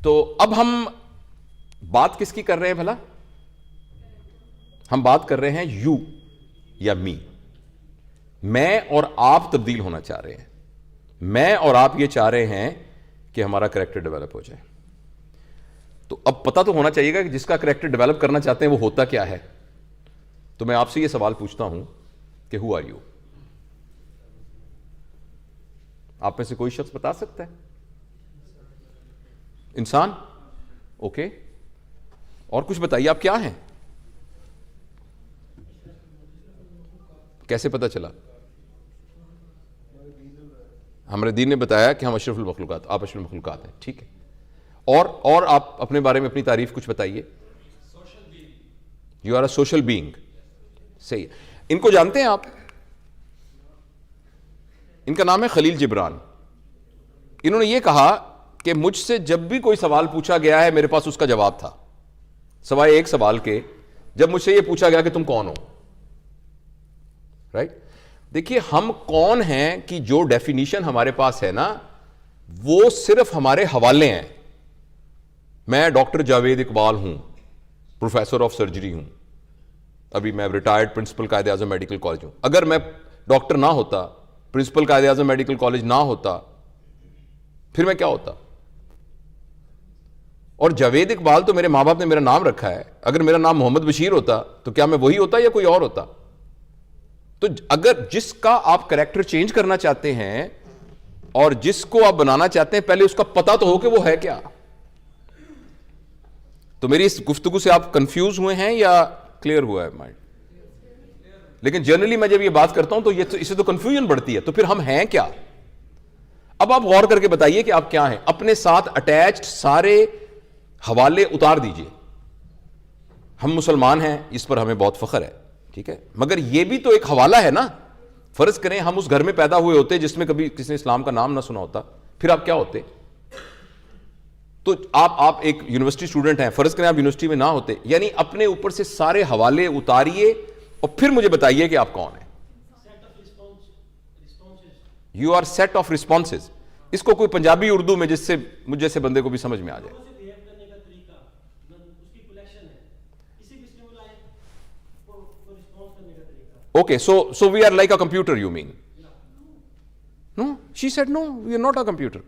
تو اب ہم بات کس کی کر رہے ہیں بھلا؟ ہم بات کر رہے ہیں یو یا می. میں اور آپ تبدیل ہونا چاہ رہے ہیں. میں اور آپ یہ چاہ رہے ہیں کہ ہمارا کریکٹر ڈیولپ ہو جائے. تو اب پتہ تو ہونا چاہیے گا کہ جس کا کریکٹر ڈیولپ کرنا چاہتے ہیں وہ ہوتا کیا ہے. تو میں آپ سے یہ سوال پوچھتا ہوں کہ ہو آر یو؟ آپ میں سے کوئی شخص بتا سکتا ہے؟ انسان. اوکے, اور کچھ بتائیے آپ کیا ہیں؟ کیسے پتا چلا؟ ہمارے دین نے بتایا کہ ہم اشرف المخلوقات, آپ اشرف المخلوقات ہیں. ٹھیک ہے, اور آپ اپنے بارے میں اپنی تعریف کچھ بتائیے. You are a social being. صحیح. ان کو جانتے ہیں آپ؟ ان کا نام ہے خلیل جبران. انہوں نے یہ کہا کہ مجھ سے جب بھی کوئی سوال پوچھا گیا ہے میرے پاس اس کا جواب تھا, سوائے ایک سوال کے جب مجھ سے یہ پوچھا گیا کہ تم کون ہو. رائٹ. دیکھیے ہم کون ہیں کی جو ڈیفینیشن ہمارے پاس ہے نا وہ صرف ہمارے حوالے ہیں. میں ڈاکٹر جاوید اقبال ہوں, پروفیسر آف سرجری ہوں, ابھی میں retired principal Quaid Azam medical college ہوں. اگر میں ڈاکٹر نہ ہوتا, principal Quaid Azam medical college نہ ہوتا, پھر میں کیا ہوتا؟ اور جاوید اقبال تو میرے ماں باپ نے میرا نام رکھا ہے. اگر میرا نام محمد بشیر ہوتا تو کیا میں وہی ہوتا یا کوئی اور ہوتا؟ تو اگر جس کا آپ کریکٹر چینج کرنا چاہتے ہیں اور جس کو آپ بنانا چاہتے ہیں پہلے اس کا پتہ تو ہو کہ وہ ہے کیا. تو میری اس گفتگو سے آپ کنفیوز ہوئے ہیں یا کلیئر ہوا ہے مائنڈ؟ لیکن جنرلی میں جب یہ بات کرتا ہوں تو اسے تو کنفیوژن بڑھتی ہے. تو پھر ہم ہیں کیا؟ اب آپ غور کر کے بتائیے کہ آپ کیا ہیں. اپنے ساتھ اٹیچڈ سارے حوالے اتار دیجئے. ہم مسلمان ہیں, اس پر ہمیں بہت فخر ہے, ٹھیک ہے, مگر یہ بھی تو ایک حوالہ ہے نا. فرض کریں ہم اس گھر میں پیدا ہوئے ہوتے جس میں کبھی کسی نے اسلام کا نام نہ سنا ہوتا, پھر آپ کیا ہوتے؟ تو آپ ایک یونیورسٹی اسٹوڈنٹ ہیں, فرض کریں آپ یونیورسٹی میں نہ ہوتے. یعنی اپنے اوپر سے سارے حوالے اتاریے اور پھر مجھے بتائیے کہ آپ کون ہیں. You are set of responses. اس کو کوئی پنجابی اردو میں جس سے مجھ جیسے بندے کو بھی سمجھ میں آ جائے. Okay, so we are like a computer, you mean? No, she said no, we are not a computer.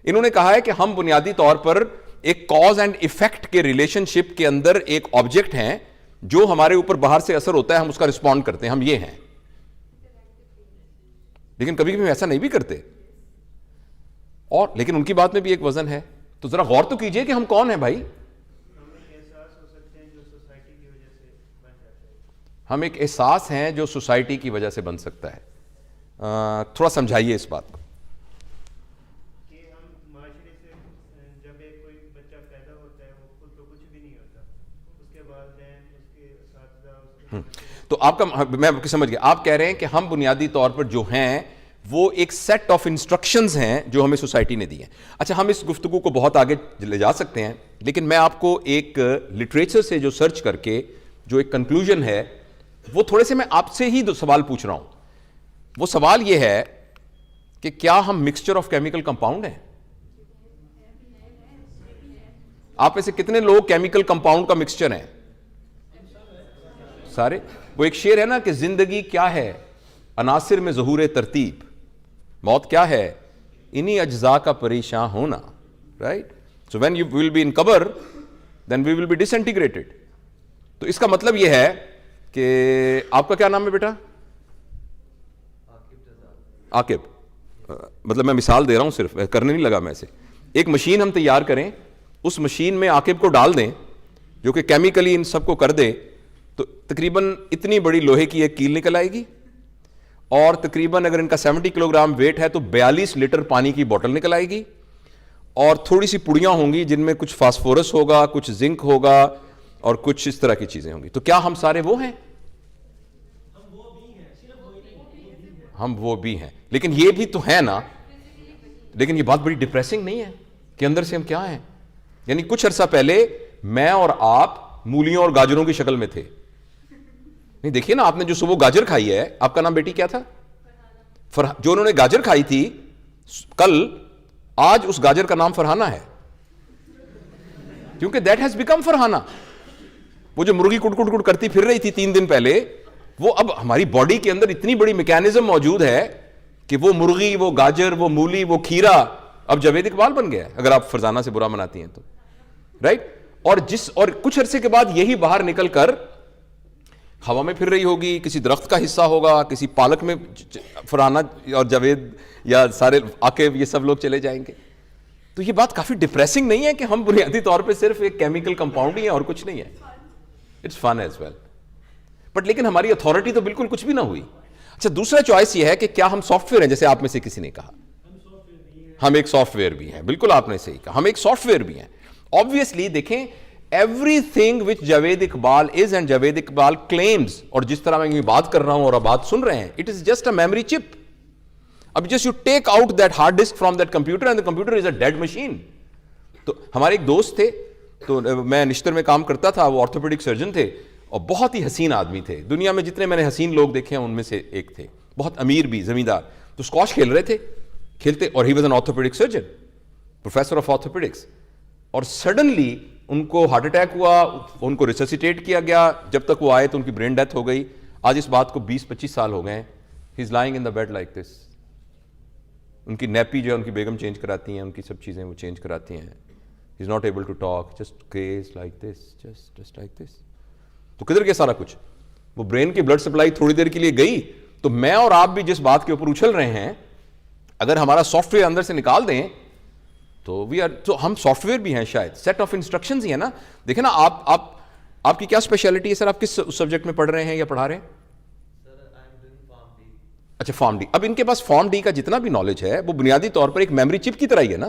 انہوں نے کہا ہے کہ ہم بنیادی طور پر ایک کاز اینڈ ایفیکٹ کے ریلیشن شپ کے اندر ایک آبجیکٹ ہیں جو ہمارے اوپر باہر سے اثر ہوتا ہے, ہم اس کا رسپونڈ کرتے ہیں, ہم یہ ہیں. لیکن کبھی کبھی ایسا نہیں بھی کرتے. اور لیکن ان کی بات میں بھی ایک وزن ہے. تو ذرا غور تو کیجئے کہ ہم کون ہیں بھائی. ہم ایک احساس ہیں جو سوسائٹی کی وجہ سے بن سکتا ہے. تھوڑا سمجھائیے اس بات کو. جب ایک کوئی بچہ پیدا ہوتا ہے وہ خود تو کچھ بھی نہیں ہوتا, اس کے والدین, اس کے اساتذہ, تو آپ کا میں سمجھ گیا. آپ کہہ رہے ہیں کہ ہم بنیادی طور پر جو ہیں وہ ایک سیٹ آف انسٹرکشنز ہیں جو ہمیں سوسائٹی نے دی ہیں. اچھا, ہم اس گفتگو کو بہت آگے لے جا سکتے ہیں, لیکن میں آپ کو ایک لٹریچر سے جو سرچ کر کے جو ایک کنکلوژن ہے وہ تھوڑے سے میں آپ سے ہی دو سوال پوچھ رہا ہوں. وہ سوال یہ ہے کہ کیا ہم مکسچر آف کیمیکل کمپاؤنڈ ہیں؟ آپ میں سے کتنے لوگ کیمیکل کمپاؤنڈ کا مکسچر ہیں؟ سارے. وہ ایک شعر ہے نا کہ زندگی کیا ہے عناصر میں ظہور ترتیب, موت کیا ہے انہی اجزاء کا پریشاں ہونا. Right. So when you will be in قبر then we will be dish integrated. تو اس کا مطلب یہ ہے کہ آپ کا کیا نام ہے بیٹا؟ عاقب. مطلب میں مثال دے رہا ہوں, صرف کرنے نہیں لگا میں سے. ایک مشین ہم تیار کریں, اس مشین میں عاقب کو ڈال دیں جو کہ کیمیکلی ان سب کو کر دے, تو تقریباً اتنی بڑی لوہے کی ایک کیل نکل آئے گی, اور تقریباً اگر ان کا 70 کلو گرام ویٹ ہے تو 42 لیٹر پانی کی بوٹل نکل آئے گی, اور تھوڑی سی پڑیاں ہوں گی جن میں کچھ فاسفورس ہوگا, کچھ زنک ہوگا, اور کچھ اس طرح کی چیزیں ہوں گی. تو کیا ہم سارے وہ ہیں؟ ہم وہ بھی ہیں, لیکن یہ بھی تو ہے نا. لیکن یہ بات بڑی ڈپریسنگ نہیں ہے کہ اندر سے ہم کیا ہیں؟ یعنی کچھ عرصہ پہلے میں اور آپ مولیوں اور گاجروں کی شکل میں تھے. نہیں دیکھیے نا, آپ نے جو صبح گاجر کھائی ہے, آپ کا نام بیٹی کیا تھا؟ جو انہوں نے گاجر کھائی تھی کل, آج اس گاجر کا نام فرحانہ ہے. کیونکہ دیٹ ہیز بیکم فرحانہ. وہ جو مرغی کٹ کٹ کٹ کرتی پھر رہی تھی 3 دن پہلے, وہ اب ہماری باڈی کے اندر اتنی بڑی میکینزم موجود ہے کہ وہ مرغی, وہ گاجر, وہ مولی, وہ کھیرا اب جاوید اقبال بن گیا ہے, اگر آپ فرزانہ سے برا مناتی ہیں تو, رائٹ. اور کچھ عرصے کے بعد یہی باہر نکل کر ہوا میں پھر رہی ہوگی, کسی درخت کا حصہ ہوگا, کسی پالک میں فرحانہ اور جاوید یا سارے عاقب یہ سب لوگ چلے جائیں گے. تو یہ بات کافی ڈپریسنگ نہیں ہے کہ ہم بنیادی طور پہ صرف ایک کیمیکل کمپاؤنڈ ہی ہیں اور کچھ نہیں ہے. It's fun as well, but لیکن ہماری اتھارٹی تو بالکل کچھ بھی نہ ہوئی. اچھا, دوسرا چوائس یہ ہے کہ کیا ہم سافٹ ویئر ہیں, جیسے آپ میں سے کسی نے کہا ہم ایک سافٹ ویئر بھی ہیں. بالکل آپ نے صحیح کہا, ہم ایک سافٹ ویئر بھی ہیں. obviously دیکھیں, everything which Javed Iqbal is and Javed Iqbal claims, اور جس طرح میں بات کر رہا ہوں اور آپ بات سن رہے ہیں, it is just a memory chip. اب just you take out that hard disk from that computer and the computer is a dead machine. تو ہمارے ایک دوست تھے, تو میں نشتر میں کام کرتا تھا, وہ آرتھوپیڈک سرجن تھے اور بہت ہی حسین آدمی تھے. دنیا میں جتنے میں نے حسین لوگ دیکھے ہیں ان میں سے ایک تھے, بہت امیر بھی, زمیندار. تو اسکواش کھیل رہے تھے, کھیلتے, اور he was an orthopaedic surgeon, professor of orthopaedics. اور سڈنلی ان کو ہارٹ اٹیک ہوا, ان کو ریسسیٹیٹ کیا گیا. جب تک وہ آئے تو ان کی برین ڈیتھ ہو گئی. آج اس بات کو 20-25 سال ہو گئے ہیں. He is lying in the bed like this. ان کی نیپی جو ہے ان کی بیگم چینج کراتی ہیں, ان کی سب چیزیں وہ چینج کراتی ہیں. He is not able to talk, just case like this, just like this. تو کدھر گیا سارا کچھ؟ وہ برین کی بلڈ سپلائی تھوڑی دیر کے لیے گئی. تو میں اور آپ بھی جس بات کے اوپر اچھل رہے ہیں, اگر ہمارا سافٹ ویئر اندر سے نکال دیں تو ہم سافٹ ویئر بھی ہیں شاید, سیٹ آف انسٹرکشنز ہی ہیں نا. دیکھیں نا, آپ کی کیا اسپیشلٹی ہے سر, آپ کس سبجیکٹ میں پڑھ رہے ہیں یا پڑھا رہے ہیں؟ اچھا, فارم ڈی. اب ان کے پاس فارم ڈی کا جتنا بھی نالج ہے وہ بنیادی طور پر ایک میموری چپ کی طرح ہی ہے نا,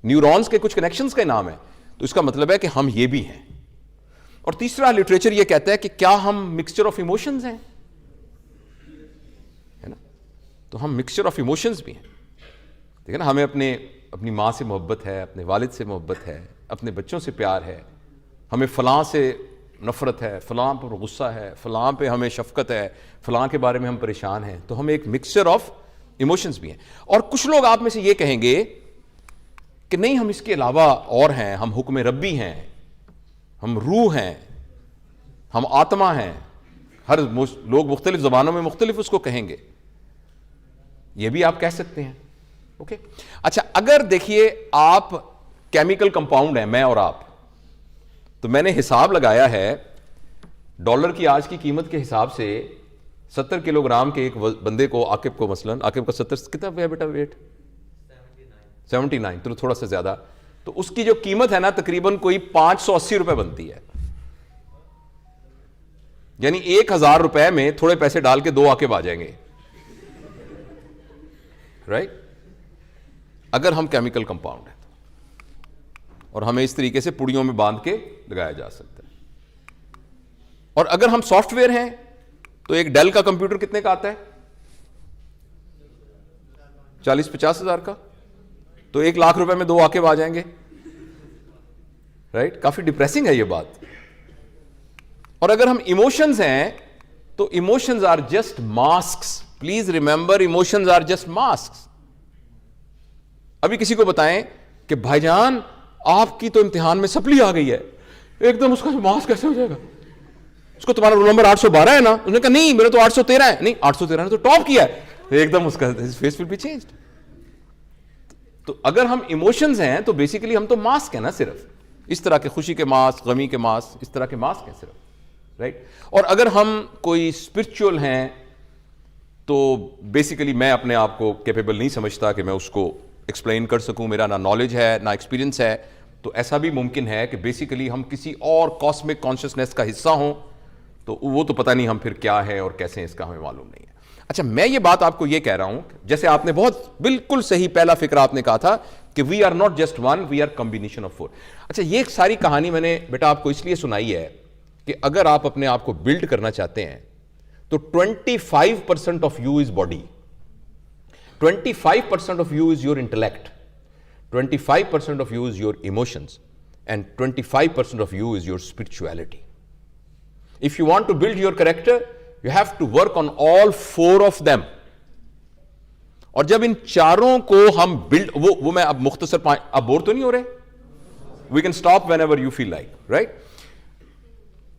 نیورونز کے کچھ کنیکشنز کا نام ہے. تو اس کا مطلب ہے کہ ہم یہ بھی ہیں. اور تیسرا, لٹریچر یہ کہتا ہے کہ کیا ہم مکسچر آف ایموشنز ہیں, ہے نا. تو ہم مکسچر آف ایموشنز بھی ہیں. دیکھیں نا, ہمیں اپنی ماں سے محبت ہے, اپنے والد سے محبت ہے, اپنے بچوں سے پیار ہے, ہمیں فلاں سے نفرت ہے, فلاں پر غصہ ہے, فلاں پہ ہمیں شفقت ہے, فلاں کے بارے میں ہم پریشان ہیں. تو ہم ایک مکسچر آف ایموشنز بھی ہیں. اور کچھ لوگ آپ میں سے یہ کہیں گے کہ نہیں, ہم اس کے علاوہ اور ہیں, ہم حکم ربی ہیں, ہم روح ہیں, ہم آتما ہیں. ہر لوگ مختلف زبانوں میں مختلف اس کو کہیں گے. یہ بھی آپ کہہ سکتے ہیں. اوکے, اچھا, اگر دیکھیے آپ کیمیکل کمپاؤنڈ ہیں, میں اور آپ, تو میں نے حساب لگایا ہے ڈالر کی آج کی قیمت کے حساب سے 70 کلو گرام کے ایک بندے کو, عاقب کو مثلاً, عاقب کا 70 کتنا ہے بیٹا ویٹ؟ 79, تو تھوڑا سا زیادہ. تو اس کی جو قیمت ہے نا تقریباً کوئی 580 روپے بنتی ہے. یعنی 1000 روپے میں تھوڑے پیسے ڈال کے 2 عاقب آ جائیں گے, رائٹ. اگر ہم کیمیکل کمپاؤنڈ ہیں اور ہمیں اس طریقے سے پڑیوں میں باندھ کے لگایا جا سکتا ہے. اور اگر ہم سافٹ ویئر ہیں تو ایک ڈیل کا کمپیوٹر کتنے کا آتا ہے؟ 40-50 ہزار کا. تو 1 لاکھ روپے میں 2 عاقب آ جائیں گے, رائٹ. کافی ڈپریسنگ ہے یہ بات. اور اگر ہم ایموشنز ہیں تو emotions are just masks. Please remember, emotions are just masks. ابھی کسی کو بتائیں کہ بھائی جان آپ کی تو امتحان میں سپلی آ گئی ہے, ایک دم اس کا ماسک کیسے ہو جائے گا؟ اس کو تمہارا رول نمبر 812 ہے نا. انہوں نے کہا نہیں میرا تو 813 ہے. نہیں 813 نے تو ٹاپ کیا ہے. ایک دم اس کا فیس ول بی چینجڈ. تو اگر ہم ایموشنز ہیں تو بیسیکلی ہم تو ماسک ہیں نا, صرف اس طرح کے خوشی کے ماسک, غمی کے ماسک, اس طرح کے ماسک ہیں صرف, رائٹ. اور اگر ہم کوئی اسپرچول ہیں تو بیسیکلی میں اپنے آپ کو کیپیبل نہیں سمجھتا کہ میں اس کو ایکسپلین کر سکوں. میرا نہ نالج ہے نہ ایکسپیرینس ہے. تو ایسا بھی ممکن ہے کہ بیسیکلی ہم کسی اور کاسمک کانشسنس کا حصہ ہوں, تو وہ تو پتہ نہیں ہم پھر کیا ہے اور کیسے ہیں اس کا ہمیں معلوم نہیں ہے. اچھا, میں یہ بات آپ کو یہ کہہ رہا ہوں, جیسے آپ نے بہت بالکل صحیح پہلا فکرہ آپ نے کہا تھا کہ we are not just one, we are combination of 4. اچھا, یہ ساری کہانی میں نے بیٹا آپ کو اس لیے سنائی ہے کہ اگر آپ اپنے آپ کو بلڈ کرنا چاہتے ہیں تو 25% of you is body, 25% of you is your intellect, 25% of you is your emotions, and 25% of you is your spirituality. If you want to build your character, you have to work on all 4 of them. اور جب ان چاروں کو ہم blood, وہ میں اب مختصر اب بور تو نہیں ہو رہے, we can stop whenever you feel like, right?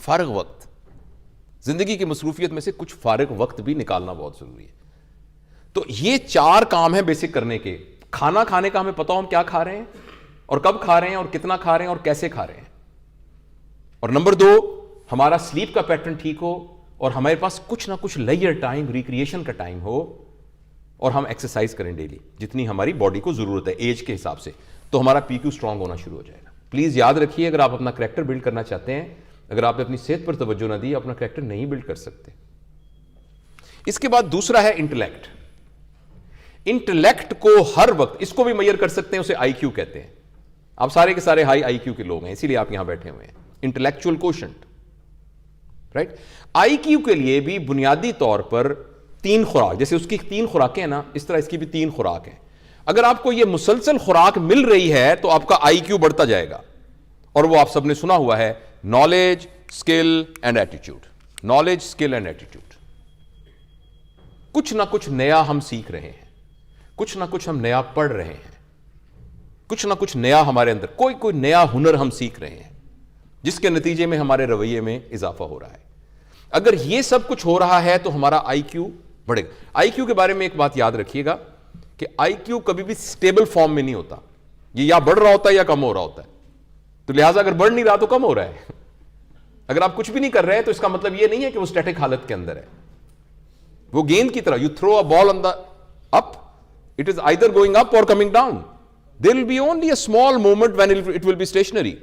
فارغ وقت, زندگی کی مصروفیت میں سے کچھ فارغ وقت بھی نکالنا بہت ضروری ہے. تو یہ 4 کام ہیں بیسک کرنے کے. کھانا کھانے کا ہمیں پتا ہو ہم کیا کھا رہے ہیں اور کب کھا رہے ہیں اور کتنا کھا رہے ہیں اور کیسے کھا رہے ہیں. اور نمبر 2, ہمارا سلیپ کا پیٹرن ٹھیک ہو اور ہمارے پاس کچھ نہ کچھ لیئر ٹائم, ریکریشن کا ٹائم ہو, اور ہم ایکسرسائز کریں ڈیلی جتنی ہماری باڈی کو ضرورت ہے ایج کے حساب سے, تو ہمارا پی کیو اسٹرانگ ہونا شروع ہو جائے گا. پلیز یاد رکھیے, اگر آپ اپنا کریکٹر بلڈ کرنا چاہتے ہیں, اگر آپ نے اپنی صحت پر توجہ نہ دی, اپنا کریکٹر نہیں بلڈ کر سکتے. اس کے بعد دوسرا ہے انٹلیکٹ. انٹلیکٹ کو ہر وقت, اس کو بھی میئر کر سکتے ہیں, اسے آئی کیو کہتے ہیں. آپ سارے کے سارے ہائی آئی کیو کے لوگ ہیں, اسی لیے آپ یہاں بیٹھے ہوئے ہیں. Intellectual quotient, right. I Q کے لیے بھی بنیادی طور پر 3 خوراک, جیسے اس کی 3 خوراکیں ہیں نا, اس طرح اس کی بھی 3 خوراک ہیں. اگر آپ کو یہ مسلسل خوراک مل رہی ہے تو آپ کا آئی کیو بڑھتا جائے گا, اور وہ آپ سب نے سنا ہوا ہے, knowledge, skill and attitude. Knowledge, skill and attitude. کچھ نہ کچھ نیا ہم سیکھ رہے ہیں, کچھ نہ کچھ ہم نیا پڑھ رہے ہیں, کچھ نہ کچھ نیا ہمارے اندر, کوئی نیا ہنر ہم سیکھ رہے ہیں, جس کے نتیجے میں ہمارے رویے میں اضافہ ہو رہا ہے. اگر یہ سب کچھ ہو رہا ہے تو ہمارا آئی کیو بڑھے گا. آئی کیو کے بارے میں ایک بات یاد رکھیے گا کہ آئی کیو کبھی بھی اسٹیبل فارم میں نہیں ہوتا, یہ یا بڑھ رہا ہوتا ہے یا کم ہو رہا ہوتا ہے. تو لہٰذا اگر بڑھ نہیں رہا تو کم ہو رہا ہے. اگر آپ کچھ بھی نہیں کر رہے ہیں تو اس کا مطلب یہ نہیں ہے کہ وہ اسٹیٹک حالت کے اندر ہے. وہ گیند کی طرح, you throw a ball on the up, it is either going up اور coming down. There will be only a small moment when it will be stationary.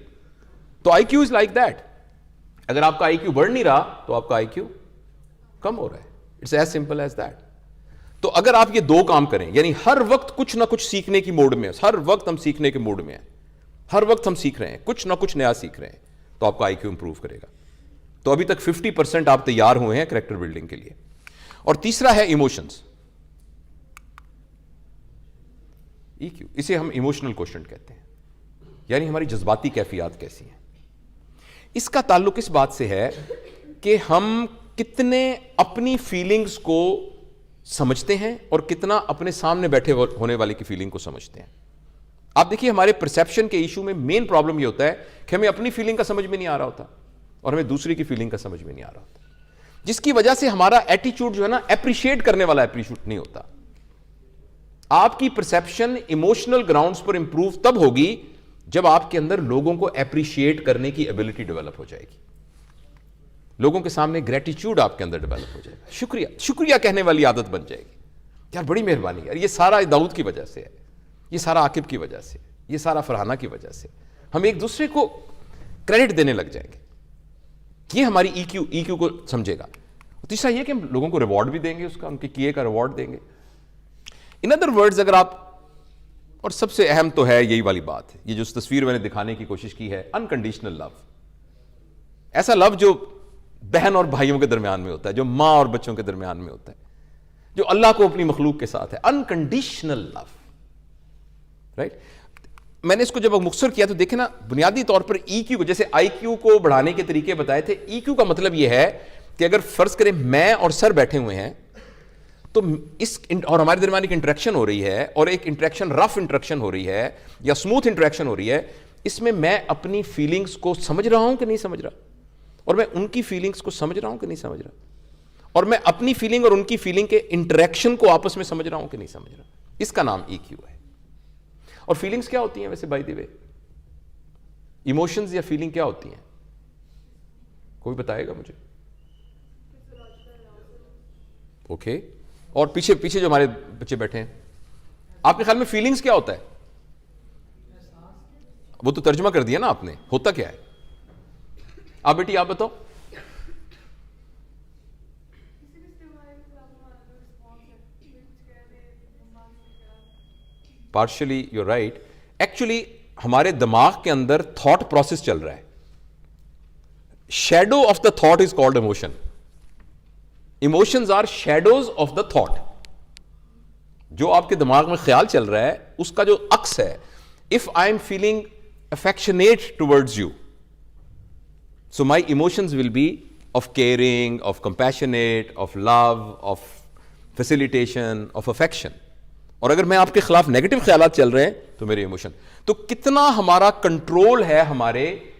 تو I Q is like that. اگر آپ کا آئی کیو بڑھ نہیں رہا تو آپ کا آئی کیو کم ہو رہا ہے. It's as simple as that. تو اگر آپ یہ 2 کام کریں, یعنی ہر وقت کچھ نہ کچھ سیکھنے کی موڈ میں, ہر وقت ہم سیکھنے کے موڈ میں ہیں, ہر وقت ہم سیکھ رہے ہیں, کچھ نہ کچھ نیا سیکھ رہے ہیں, تو آپ کا آئی کیو امپروو کرے گا. تو ابھی تک 50% آپ تیار ہوئے ہیں کریکٹر بلڈنگ کے لیے. اور تیسرا ہے ایموشنز, ای کیو. اسے ہم ایموشنل کوشنٹ کہتے ہیں, یعنی ہماری جذباتی کیفیات کیسی ہیں. اس کا تعلق اس بات سے ہے کہ ہم کتنے اپنی فیلنگز کو سمجھتے ہیں اور کتنا اپنے سامنے بیٹھے ہونے والے کی فیلنگ کو سمجھتے ہیں. آپ دیکھیے, ہمارے پرسیپشن کے ایشو میں مین پرابلم یہ ہوتا ہے کہ ہمیں اپنی فیلنگ کا سمجھ میں نہیں آ رہا ہوتا اور ہمیں دوسری کی فیلنگ کا سمجھ میں نہیں آ رہا ہوتا, جس کی وجہ سے ہمارا ایٹیچیوڈ جو ہے نا, اپریشیٹ کرنے والا اپریشیٹ نہیں ہوتا. آپ کی پرسیپشن ایموشنل گراؤنڈز پر امپروو تب ہوگی جب آپ کے اندر لوگوں کو اپریشیٹ کرنے کی ایبلٹی ڈیولپ ہو جائے گی, لوگوں کے سامنے گریٹیچیوڈ آپ کے اندر ڈیولپ ہو جائے گا, شکریہ شکریہ کہنے والی عادت بن جائے گی. یار بڑی مہربانی یار, یہ سارا داؤد کی وجہ سے ہے, یہ سارا عاقب کی وجہ سے, یہ سارا فرحانہ کی وجہ سے. ہم ایک دوسرے کو کریڈٹ دینے لگ جائیں گے. یہ ہماری ای کیو کو سمجھے گا. تیسرا یہ کہ ہم لوگوں کو ریوارڈ بھی دیں گے, اس کا ان کے کیے کا ریوارڈ دیں گے. ان ادر ورڈز, اگر آپ, اور سب سے اہم تو ہے یہی والی بات, یہ جو تصویر میں نے دکھانے کی کوشش کی ہے, انکنڈیشنل لو. ایسا لو جو بہن اور بھائیوں کے درمیان میں ہوتا ہے, جو ماں اور بچوں کے درمیان میں ہوتا ہے, جو اللہ کو اپنی مخلوق کے ساتھ ہے, انکنڈیشنل لو, رائٹ. میں نے اس کو جب مختصر کیا تو دیکھیں نا, بنیادی طور پر ای کیو کو, جیسے آئی کیو کو بڑھانے کے طریقے بتائے تھے, ای کیو کا مطلب یہ ہے کہ اگر فرض کریں میں اور سر بیٹھے ہوئے ہیں تو اس, اور ہمارے درمیان ایک انٹریکشن ہو رہی ہے, اور ایک انٹریکشن رف انٹریکشن ہو رہی ہے یا اسموتھ انٹریکشن ہو رہی ہے, اس میں میں اپنی فیلنگز کو سمجھ رہا ہوں کہ نہیں سمجھ رہا, اور میں ان کی فیلنگز کو سمجھ رہا ہوں کہ نہیں سمجھ رہا, اور میں اپنی فیلنگ اور ان کی فیلنگ کے انٹریکشن کو آپس میں سمجھ رہا ہوں کہ نہیں سمجھ رہا. اس کا نام ای کیو ہے. اور فیلنگز کیا ہوتی ہیں ویسے بائی دی وے, ایموشنز یا فیلنگ کیا ہوتی ہیں, کوئی بتائے گا مجھے؟ اوکے. اور پیچھے جو ہمارے بچے بیٹھے ہیں, آپ کے خیال میں فیلنگز کیا ہوتا ہے؟ وہ تو ترجمہ کر دیا نا آپ نے, ہوتا کیا ہے؟ آپ بیٹی آپ بتاؤ. Partially you right. ایکچولی ہمارے دماغ کے اندر تھاٹ پروسیس چل رہا ہے. Shadow of the thought is called emotion. Emotions are shadows of the thought. جو آپ کے دماغ میں خیال چل رہا ہے اس کا جو عکس ہے. If I am feeling affectionate towards you, so my emotions will be of caring, of compassionate, of love, of facilitation, of affection. اور اگر میں آپ کے خلاف نیگیٹو خیالات چل رہے ہیں تو میرے ایموشن. تو کتنا ہمارا کنٹرول ہے ہمارے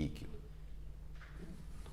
EQ।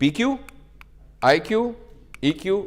PQ, IQ, EQ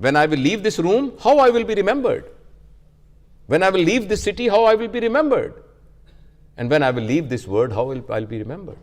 When I will leave this room, how I will be remembered? When I will leave this city, how I will be remembered? And when I will leave this world, how I'll be remembered?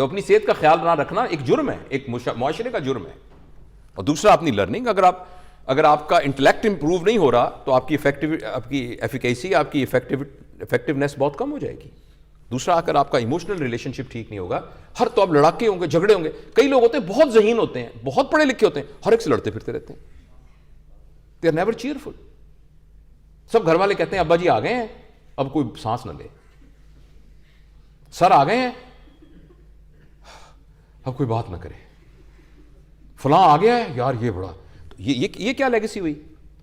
تو اپنی صحت کا خیال نہ رکھنا ایک جرم ہے, ایک معاشرے کا جرم ہے. اور دوسرا اپنی لرننگ, اگر آپ کا انٹلیکٹ امپروو نہیں ہو رہا تو آپ کی ایفیکیسی, آپ کی افیکٹونیس بہت کم ہو جائے گی. دوسرا, اگر آپ کا ایموشنل ریلیشن شپ ٹھیک نہیں ہوگا, ہر تو آپ لڑاکے ہوں گے, جھگڑے ہوں گے. کئی لوگ ہوتے ہیں بہت ذہین ہوتے ہیں, بہت پڑھے لکھے ہوتے ہیں, ہر ایک سے لڑتے پھرتے رہتے ہیں. They are never cheerful. سب گھر والے کہتے ہیں ابا جی آ گئے ہیں, اب کوئی سانس نہ لے. سر آ گئے ہیں, اب کوئی بات نہ کرے. فلاں آ گیا ہے یار, یہ بڑا. یہ کیا لیگیسی ہوئی؟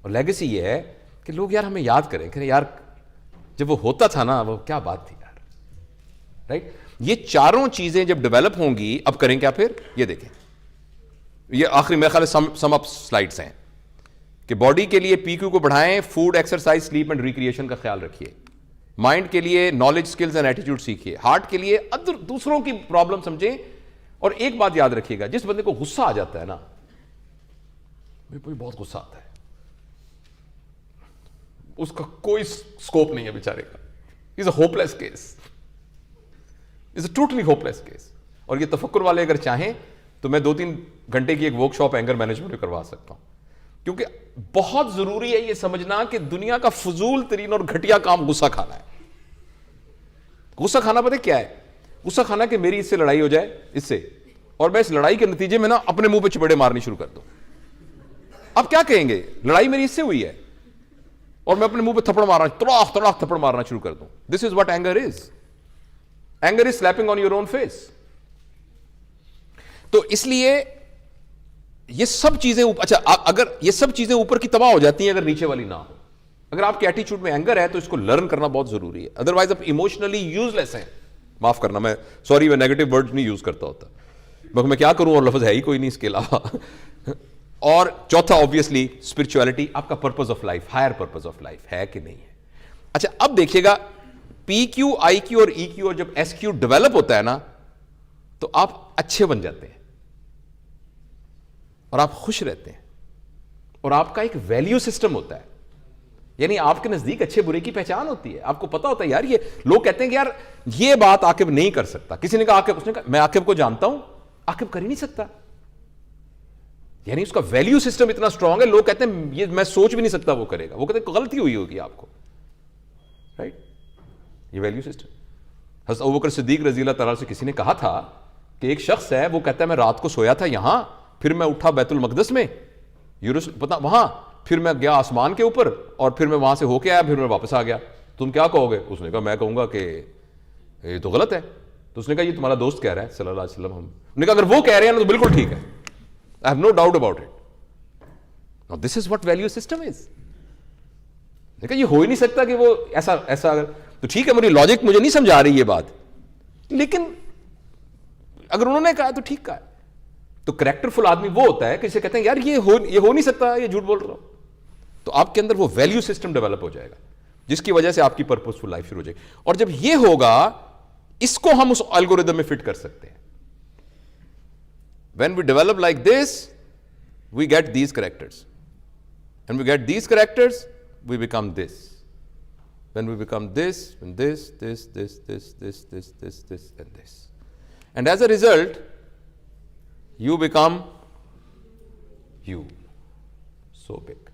اور لیگیسی یہ ہے کہ لوگ یار ہمیں یاد کریں کہ یار جب وہ ہوتا تھا نا, وہ کیا بات تھی یار. رائٹ. یہ چاروں چیزیں جب ڈیولپ ہوں گی, اب کریں کیا پھر؟ یہ دیکھیں, یہ آخری میرے خیال سم اپ سلائڈس ہیں کہ باڈی کے لیے پی کیو کو بڑھائیں, food, exercise, sleep and recreation کا خیال رکھیے. مائنڈ کے لیے نالج, سکلز اینڈ ایٹیٹیوڈ سیکھیے. ہارٹ کے لیے دوسروں کی پرابلم سمجھیں. اور ایک بات یاد رکھیے گا, جس بندے کو غصہ آ جاتا ہے نا, مجھے بہت غصہ آتا ہے, اس کا کوئی سکوپ نہیں ہے بیچارے کا. Is a hopeless case, is a totally hopeless case. اور یہ تفکر والے اگر چاہیں تو میں 2-3 گھنٹے کی ایک ورک شاپ اینگر مینجمنٹ میں کروا سکتا ہوں, کیونکہ بہت ضروری ہے یہ سمجھنا کہ دنیا کا فضول ترین اور گھٹیا کام غصہ کھانا ہے. غصہ کھانا پتہ کیا ہے؟ غصہ کھانا کہ میری اس سے لڑائی ہو جائے اس سے, اور میں اس لڑائی کے نتیجے میں نا اپنے منہ پہ چپیڑے مارنی شروع کر دوں. اب کیا کہیں گے؟ لڑائی میری اس سے ہوئی ہے اور میں اپنے منہ پہ تھپڑ مارنا, تڑاک تڑاک تھپڑ مارنا شروع کر دوں. This is what anger is. Anger is sleeping on your own face. تو اس لیے یہ سب چیزیں اچھا, اگر یہ سب چیزیں اوپر کی تباہ ہو جاتی ہیں اگر نیچے والی نہ ہو. اگر آپ کے ایٹیچیوڈ میں اینگر ہے تو اس کو لرن کرنا بہت ضروری ہے, ادروائز آپ ایموشنلی یوز لیس ہیں. معاف کرنا, میں سوری, میں نیگیٹو ورڈ نہیں یوز کرتا ہوتا, میں کیا کروں, اور لفظ ہے ہی کوئی نہیں اس کے علاوہ. اور چوتھا آبویسلی اسپرچولیٹی, آپ کا purpose of life, higher purpose of life ہے کہ نہیں ہے. اچھا, اب دیکھیے گا پی کیو, آئی کیو اور ای کیو, اور جب ایس کیو ڈیولپ ہوتا ہے نا تو آپ اچھے بن جاتے ہیں اور آپ خوش رہتے ہیں, اور آپ کا ایک ویلیو سسٹم ہوتا ہے. یعنی آپ کے نزدیک اچھے برے کی پہچان ہوتی ہے. آپ کو پتا ہوتا ہے یار, یہ لوگ کہتے ہیں کہ یار یہ بات عاقب نہیں کر سکتا. کسی نے کہا عاقب, اس نے کہا میں عاقب کو جانتا ہوں, عاقب کر ہی نہیں سکتا. یعنی اس کا ویلیو سسٹم اتنا اسٹرانگ ہے, لوگ کہتے ہیں یہ میں سوچ بھی نہیں سکتا وہ کرے گا. وہ کہتے ہیں غلطی ہوئی ہوگی آپ کو. رائٹ, یہ ویلیو سسٹم. حضرت ابوبکر صدیق رضی اللہ تعالیٰ سے کسی نے کہا تھا کہ ایک شخص ہے, وہ کہتا ہے میں رات کو سویا تھا یہاں, پھر میں اٹھا بیت المقدس میں, پتا وہاں, پھر میں گیا آسمان کے اوپر, اور پھر میں وہاں سے ہو کے آیا, پھر میں واپس آ گیا. تم کیا کہو گے؟ اس نے کہا میں کہوں گا کہ یہ تو غلط ہے. تو اس نے کہا یہ تمہارا دوست کہہ رہا ہے صلی اللہ علیہ وسلم. ہم نے کہا اگر وہ کہہ رہے ہیں نا تو بالکل ٹھیک ہے, I have no doubt about it. Now this is what value system is. دیکھا, یہ ہو ہی نہیں سکتا کہ وہ ایسا تو ٹھیک ہے, میری لاجک مجھے نہیں سمجھا رہی یہ بات, لیکن اگر انہوں نے کہا تو ٹھیک کہا ہے. تو کریکٹر فل آدمی وہ ہوتا ہے کہ اسے کہتے ہیں یار یہ ہو نہیں سکتا, یہ جھوٹ بول رہا ہوں. تو آپ کے اندر وہ ویلیو سسٹم ڈیولپ ہو جائے گا, جس کی وجہ سے آپ کی پرپز فل لائف شروع ہو جائے گی. اور جب یہ ہوگا, اس کو ہم اس الگوریدم میں فٹ کر سکتے ہیں. When we develop like this, we get these characters. When we get these characters, we become this. When we become this, and this, and this. And as a result, you become you. So big.